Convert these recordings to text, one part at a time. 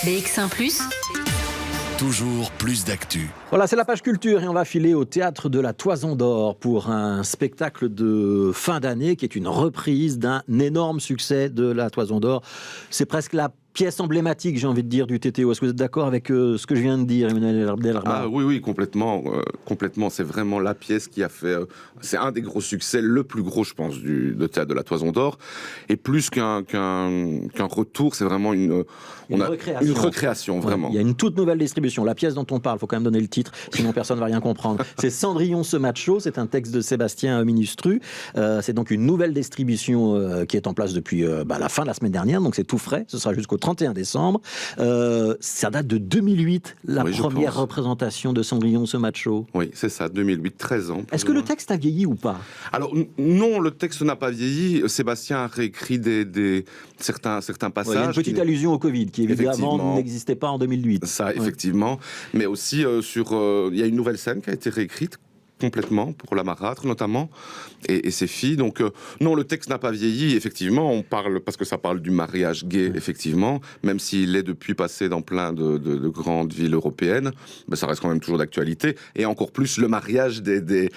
BX1 +, toujours plus d'actu. Voilà, c'est la page culture et on va filer au Théâtre de la Toison d'Or pour un spectacle de fin d'année qui est une reprise d'un énorme succès de la Toison d'Or. C'est presque la pièce emblématique, j'ai envie de dire, du TTO. Est-ce que vous êtes d'accord avec ce que je viens de dire, Emmanuel Delarbas ? Ah oui, complètement. C'est vraiment la pièce qui a fait... c'est un des gros succès, le plus gros, je pense, du Théâtre de la Toison d'Or. Et plus qu'un retour, c'est vraiment une recréation, vraiment. Il y a une toute nouvelle distribution. La pièce dont on parle, il faut quand même donner le titre, sinon personne ne va rien comprendre. C'est Cendrillon ce macho, c'est un texte de Sébastien Ministru. C'est donc une nouvelle distribution qui est en place depuis la fin de la semaine dernière, donc c'est tout frais. Ce sera jusqu'au 31 décembre. Ça date de 2008, la première représentation de Cendrillon ce macho. Oui, c'est ça, 2008, 13 ans. Est-ce que le texte a vieilli ou pas ? Alors, non, le texte n'a pas vieilli. Sébastien a réécrit certains passages. Il y a une petite allusion au Covid, qui évidemment n'existait pas en 2008. Ça, effectivement. Mais aussi, il y a une nouvelle scène qui a été réécrite complètement pour la marâtre notamment et ses filles. Donc non, le texte n'a pas vieilli. Effectivement, on parle parce que ça parle du mariage gay. Effectivement, même s'il est depuis passé dans plein de grandes villes européennes, ça reste quand même toujours d'actualité. Et encore plus le mariage des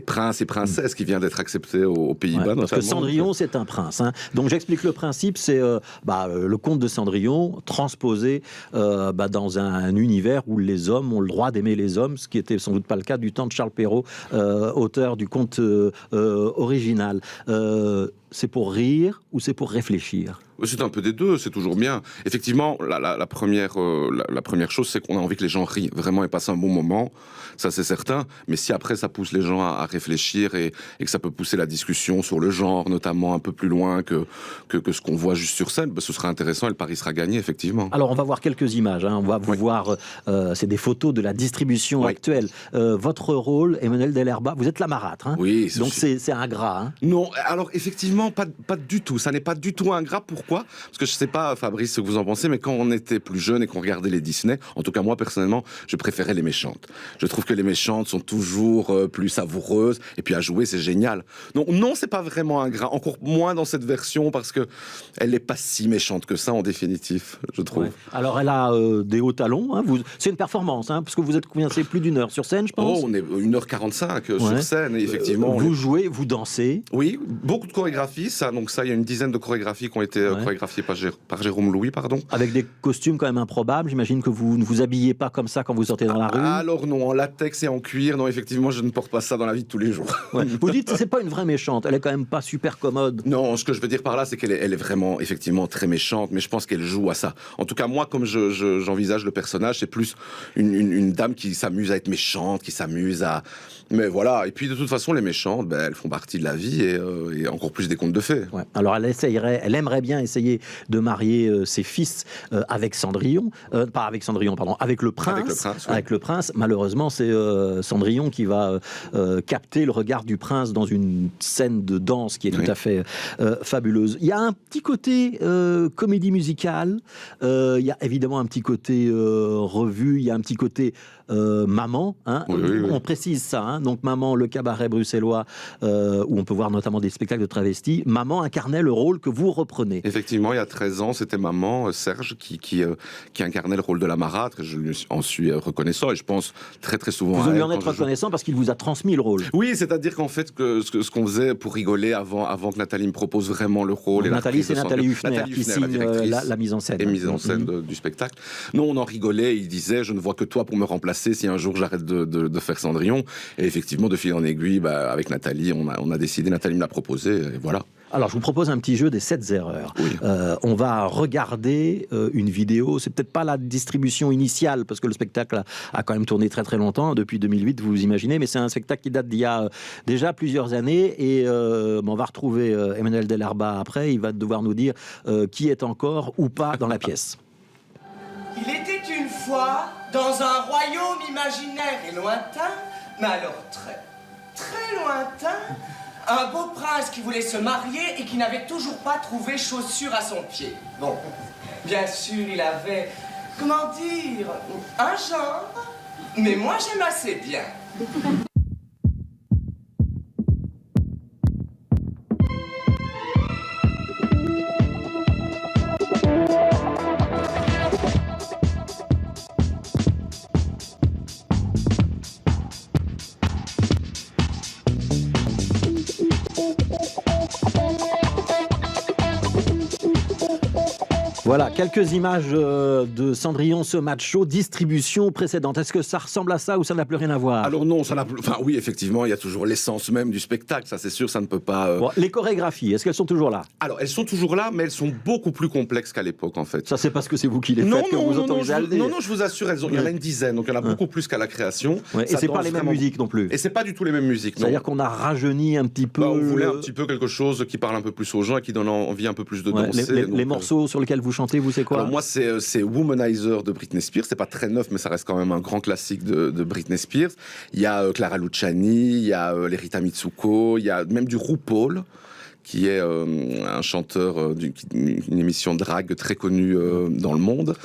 princes et princesses qui vient d'être accepté aux Pays-Bas. Parce que Cendrillon, c'est un prince. Hein. Donc j'explique le principe. C'est le conte de Cendrillon transposé dans un univers où les hommes ont le droit d'aimer les hommes, ce qui était sans doute pas le cas du temps de Charles Perrault, auteur du conte original. C'est pour rire ou c'est pour réfléchir ? C'est un peu des deux, c'est toujours bien. Effectivement, la première chose, c'est qu'on a envie que les gens rient vraiment et passent un bon moment, ça c'est certain. Mais si après ça pousse les gens à réfléchir et que ça peut pousser la discussion sur le genre, notamment un peu plus loin que ce qu'on voit juste sur scène, ce sera intéressant et le pari sera gagné, effectivement. Alors on va voir quelques images, on va vous voir, c'est des photos de la distribution actuelle. Votre rôle, Emmanuel Delarbas, vous êtes la marâtre. Hein. Oui. Donc c'est ingrat. Hein. Non, alors effectivement, pas du tout. Ça n'est pas du tout ingrat. Pourquoi ? Parce que je sais pas, Fabrice, ce que vous en pensez, mais quand on était plus jeune et qu'on regardait les Disney, en tout cas moi personnellement, je préférais les méchantes. Je trouve que les méchantes sont toujours plus savoureuses, et puis à jouer c'est génial. Donc non, c'est pas vraiment ingrat, encore moins dans cette version parce que elle n'est pas si méchante que ça en définitive, je trouve. Ouais. Alors elle a des hauts talons. Hein. C'est une performance, parce que vous êtes combien ? C'est plus d'une heure sur scène, je pense. Oh, on est 1h45 sur scène, et effectivement. Vous jouez, vous dansez. Oui, beaucoup de chorégraphies, donc ça, il y a une dizaine de chorégraphies qui ont été chorégraphiées par Jérôme Louis, pardon. Avec des costumes quand même improbables, j'imagine que vous ne vous habillez pas comme ça quand vous sortez dans la rue. Alors non, en latex et en cuir, non, effectivement, je ne porte pas ça dans la vie de tous les jours. Ouais. Vous dites que c'est pas une vraie méchante, elle est quand même pas super commode. Non, ce que je veux dire par là, c'est qu'elle est vraiment, effectivement, très méchante, mais je pense qu'elle joue à ça. En tout cas, moi, comme j'envisage le personnage, c'est plus une dame qui s'amuse à être méchante, qui s'amuse à... Mais voilà, et puis de toute façon, les méchantes, elles font partie de la vie et encore plus des contes de fées. Ouais. Alors elle aimerait bien essayer de marier ses fils avec Cendrillon, avec le prince. Avec le prince. Malheureusement, c'est Cendrillon qui va capter le regard du prince dans une scène de danse qui est tout à fait fabuleuse. Il y a un petit côté comédie musicale, il y a évidemment un petit côté revue, il y a un petit côté maman, on précise ça, donc Maman, le cabaret bruxellois, où on peut voir notamment des spectacles de travestis. Maman incarnait le rôle que vous reprenez. Effectivement, il y a 13 ans, c'était Maman, Serge, qui incarnait le rôle de la marâtre. Je lui en suis reconnaissant et je pense très très souvent vous lui en êtes reconnaissant parce qu'il vous a transmis le rôle. Oui, c'est-à-dire qu'en fait, ce qu'on faisait pour rigoler avant que Nathalie me propose vraiment le rôle. Nathalie, c'est Nathalie Huffner qui signe la mise en scène. Et mise en scène du spectacle. Non, on en rigolait, il disait, je ne vois que toi pour me remplacer si un jour j'arrête de faire Cendrillon. Et effectivement, de fil en aiguille, avec Nathalie, on a décidé, Nathalie me l'a proposé, et voilà. Alors, je vous propose un petit jeu des 7 erreurs. Oui. On va regarder une vidéo. C'est peut-être pas la distribution initiale, parce que le spectacle a quand même tourné très très longtemps, depuis 2008, vous imaginez, mais c'est un spectacle qui date d'il y a déjà plusieurs années, et on va retrouver Emmanuel Delarbas après. Il va devoir nous dire qui est encore ou pas dans la pièce. Il était une fois dans un royaume imaginaire et lointain, mais alors très, très lointain, un beau prince qui voulait se marier et qui n'avait toujours pas trouvé chaussure à son pied. Bon, bien sûr, il avait, comment dire, un genre, mais moi j'aime assez bien. Voilà, quelques images de Cendrillon, ce match show, distribution précédente. Est-ce que ça ressemble à ça ou ça n'a plus rien à voir? Alors non, ça n'a plus... Enfin oui, effectivement, il y a toujours l'essence même du spectacle, ça c'est sûr, ça ne peut pas... Bon, les chorégraphies, est-ce qu'elles sont toujours là? Alors, elles sont toujours là, mais elles sont beaucoup plus complexes qu'à l'époque, en fait. Ça, c'est parce que c'est vous qui les faites que vous autorisez à le dire. Non, je vous assure, il y en a une dizaine, donc il y en a beaucoup plus qu'à la création. Ouais, et c'est pas les mêmes musiques non plus. Et c'est pas du tout les mêmes musiques, non. C'est-à-dire qu'on a rajeuni un petit peu... on voulait un petit peu quelque chose qui parle un peu plus aux gens et qui donne envie un peu plus de danser. Les morceaux sur lesquels vous chantez, vous, c'est quoi? Alors moi, c'est Womanizer de Britney Spears. C'est pas très neuf, mais ça reste quand même un grand classique de Britney Spears. Il y a Clara Luciani, il y a l'Erita Mitsuko, il y a même du RuPaul, qui est un chanteur d'une émission de drague très connue dans le monde.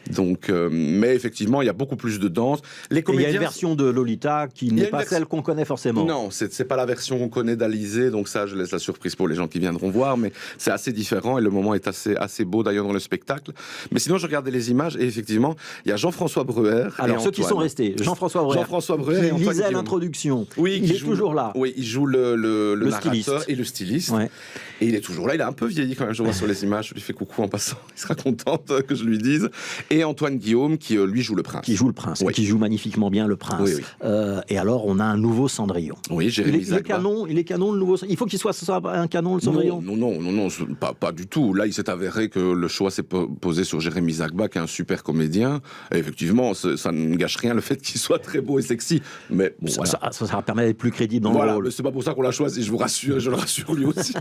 Donc, mais effectivement, il y a beaucoup plus de danse. Les comédiens, il y a une version de Lolita qui n'est pas celle qu'on connaît forcément. Non, c'est pas la version qu'on connaît d'Alizée, donc ça, je laisse la surprise pour les gens qui viendront voir, mais c'est assez différent et le moment est assez beau d'ailleurs dans le spectacle. Mais sinon, je regardais les images et effectivement, il y a Jean-François Breuer. Alors, ceux qui sont restés, Jean-François Breuer et Antoine lisait l'introduction. Oui, il est toujours là. Oui, il joue le narrateur et le styliste. Ouais. Et il est toujours là, il a un peu vieilli quand même, je vois sur les images, je lui fais coucou en passant, il sera content que je lui dise. Et Antoine Guillaume qui lui joue le prince. Qui joue le prince, oui. Qui joue magnifiquement bien le prince. Oui. Et alors on a un nouveau Cendrillon. Oui, Jérémy Zagba. Il est canon le nouveau. Il faut qu'il soit un canon le Cendrillon. Non, pas du tout. Là, il s'est avéré que le choix s'est posé sur Jérémy Zagba, qui est un super comédien. Et effectivement, ça ne gâche rien le fait qu'il soit très beau et sexy. Mais bon, ça permet d'être plus crédible dans le rôle. C'est pas pour ça qu'on l'a choisi. Je vous rassure, je le rassure lui aussi.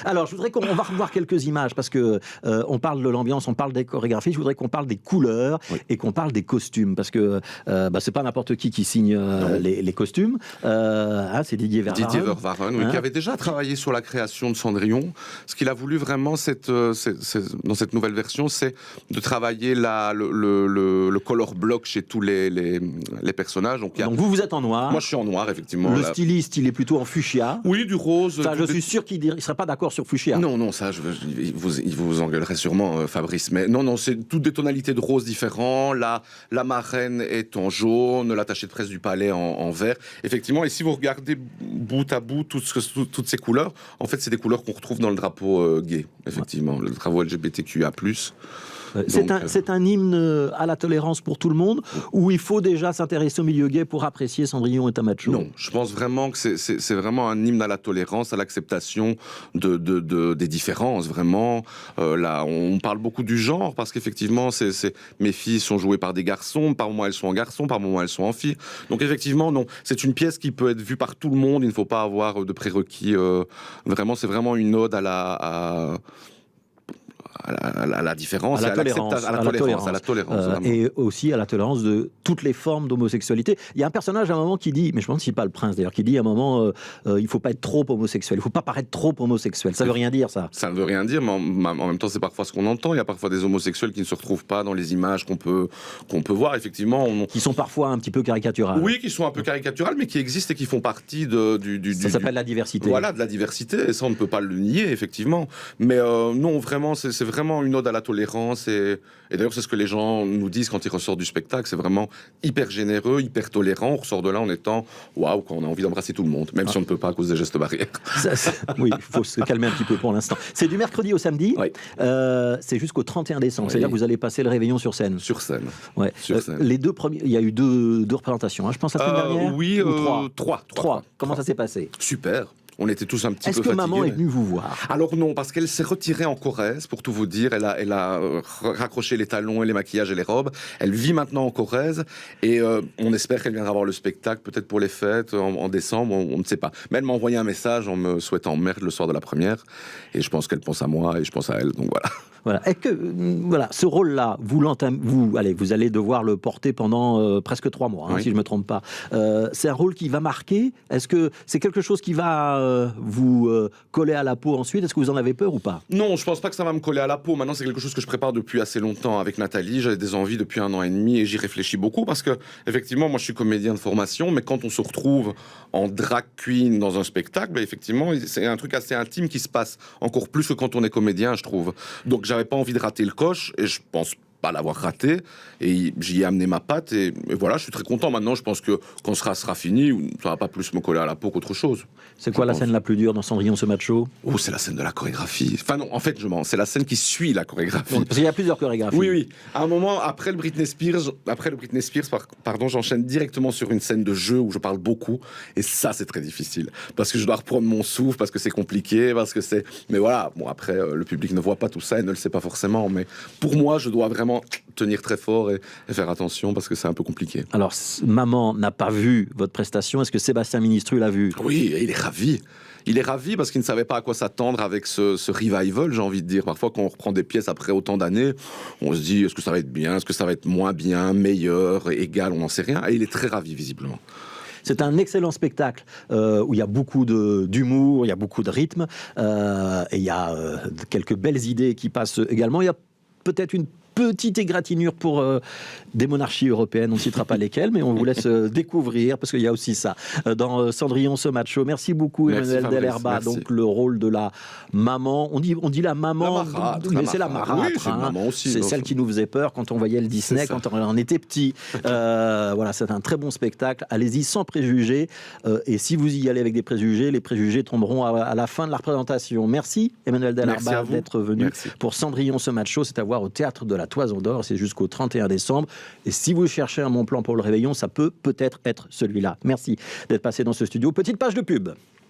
Alors, je voudrais qu'on va revoir quelques images parce que on parle de l'ambiance, on parle des chorégraphies. Je voudrais qu'on parle des couleurs et qu'on parle des costumes parce que c'est pas n'importe qui signe les costumes. C'est Didier Vervaeren. Didier Vervaeren, qui avait déjà travaillé sur la création de Cendrillon. Ce qu'il a voulu vraiment dans cette nouvelle version, c'est de travailler le color block chez tous les personnages. Donc vous êtes en noir. Moi, je suis en noir, effectivement. Le styliste, il est plutôt en fuchsia. Oui, du rose. Ça, je suis sûr qu'il ne serait pas d'accord sur fuchsia. Non, ça, il vous engueulerait sûrement, Fabrice. Mais non, c'est toutes des tonalités de rose différents. La marraine est en jaune, l'attaché de presse du palais en vert. Effectivement, et si vous regardez bout à bout toutes ces couleurs, en fait, c'est des couleurs qu'on retrouve dans le drapeau gay, effectivement, le drapeau LGBTQIA+. C'est un hymne à la tolérance pour tout le monde, où il faut déjà s'intéresser au milieu gay pour apprécier Cendrillon et Tamacho? Non, je pense vraiment que c'est vraiment un hymne à la tolérance, à l'acceptation des différences, vraiment. Là, on parle beaucoup du genre, parce qu'effectivement, mes filles sont jouées par des garçons, par moments elles sont en garçon, par moments elles sont en filles. Donc effectivement, non, c'est une pièce qui peut être vue par tout le monde, il ne faut pas avoir de prérequis. Vraiment, c'est vraiment une ode à la différence, à la tolérance. Et aussi à la tolérance de toutes les formes d'homosexualité. Il y a un personnage à un moment qui dit, mais je pense que c'est pas le prince d'ailleurs, qui dit à un moment, il faut pas être trop homosexuel, il faut pas paraître trop homosexuel. Ça veut rien dire, ça. Ça ne veut rien dire, mais en même temps, c'est parfois ce qu'on entend. Il y a parfois des homosexuels qui ne se retrouvent pas dans les images qu'on peut voir, effectivement. Qui sont parfois un petit peu caricaturales. Oui, qui sont un peu caricaturales, mais qui existent et qui font partie ça s'appelle la diversité. Voilà, de la diversité, et ça, on ne peut pas le nier, effectivement. Mais non, vraiment, c'est vraiment une ode à la tolérance, et d'ailleurs, c'est ce que les gens nous disent quand ils ressortent du spectacle. C'est vraiment hyper généreux, hyper tolérant. On ressort de là en étant waouh, quand on a envie d'embrasser tout le monde, même si on ne peut pas à cause des gestes barrières. Oui, il faut se calmer un petit peu pour l'instant. C'est du mercredi au samedi. Oui. C'est jusqu'au 31 décembre. Oui. C'est-à-dire que vous allez passer le réveillon sur scène. Sur scène. Ouais. Sur scène. Les deux premiers, il y a eu deux représentations. Je pense la semaine dernière. Oui, trois. Comment ça s'est passé? Super. On était tous un petit peu fatigués. Est-ce que maman est venue vous voir? Alors non, parce qu'elle s'est retirée en Corrèze, pour tout vous dire. Elle a raccroché les talons et les maquillages et les robes. Elle vit maintenant en Corrèze, et on espère qu'elle viendra voir le spectacle, peut-être pour les fêtes, en décembre, on ne sait pas. Mais elle m'a envoyé un message en me souhaitant merde le soir de la première, et je pense qu'elle pense à moi, et je pense à elle, donc voilà. Voilà. Et que ce rôle-là, vous allez devoir le porter pendant presque 3 mois, si je ne me trompe pas. C'est un rôle qui va marquer. Est-ce que c'est quelque chose qui va vous coller à la peau ensuite? Est-ce que vous en avez peur ou pas? Non, je pense pas que ça va me coller à la peau. Maintenant, c'est quelque chose que je prépare depuis assez longtemps avec Nathalie. J'avais des envies depuis 1 an et demi, et j'y réfléchis beaucoup, parce que effectivement, moi, je suis comédien de formation, mais quand on se retrouve en drag queen dans un spectacle, effectivement, c'est un truc assez intime qui se passe encore plus que quand on est comédien, je trouve. Donc, j'avais pas envie de rater le coche, et je pense pas l'avoir raté. Et j'y ai amené ma patte. Et voilà, je suis très content. Maintenant, je pense que quand ce sera fini, ça va pas plus me coller à la peau qu'autre chose. C'est quoi la scène la plus dure dans Cendrillon ce macho? Oh, c'est la scène de la chorégraphie. Enfin non, en fait, c'est la scène qui suit la chorégraphie. Parce qu'il y a plusieurs chorégraphies. Oui. À un moment, après le Britney Spears, pardon, j'enchaîne directement sur une scène de jeu où je parle beaucoup. Et ça, c'est très difficile. Parce que je dois reprendre mon souffle, parce que c'est compliqué, parce que c'est... Mais voilà, bon, après, le public ne voit pas tout ça et ne le sait pas forcément. Mais pour moi, je dois vraiment tenir très fort et faire attention parce que c'est un peu compliqué. Alors, maman n'a pas vu votre prestation. Est-ce que Sébastien Ministru l'a vu? Oui, il est ravi. Il est ravi parce qu'il ne savait pas à quoi s'attendre avec ce revival, j'ai envie de dire. Parfois, quand on reprend des pièces après autant d'années, on se dit, est-ce que ça va être bien, est-ce que ça va être moins bien, meilleur, égal, on n'en sait rien. Et il est très ravi, visiblement. C'est un excellent spectacle où il y a beaucoup d'humour, il y a beaucoup de rythme, et il y a quelques belles idées qui passent également. Il y a peut-être une petite égratignure pour des monarchies européennes, on ne citera pas lesquelles, mais on vous laisse découvrir, parce qu'il y a aussi ça dans Cendrillon ce macho. Merci beaucoup, Emmanuel Dellerba. Donc le rôle de la maman, on dit la maman, mais c'est la marâtre, oui, maman aussi, c'est celle qui nous faisait peur quand on voyait le Disney, quand on était petit. Voilà, c'est un très bon spectacle, allez-y sans préjugés, et si vous y allez avec des préjugés, les préjugés tomberont à la fin de la représentation. Merci Emmanuel Dellerba d'être venu pour Cendrillon ce macho. C'est à voir au Théâtre de la Toison d'Or, c'est jusqu'au 31 décembre. Et si vous cherchez un bon plan pour le réveillon, ça peut peut-être être celui-là. Merci d'être passé dans ce studio. Petite page de pub.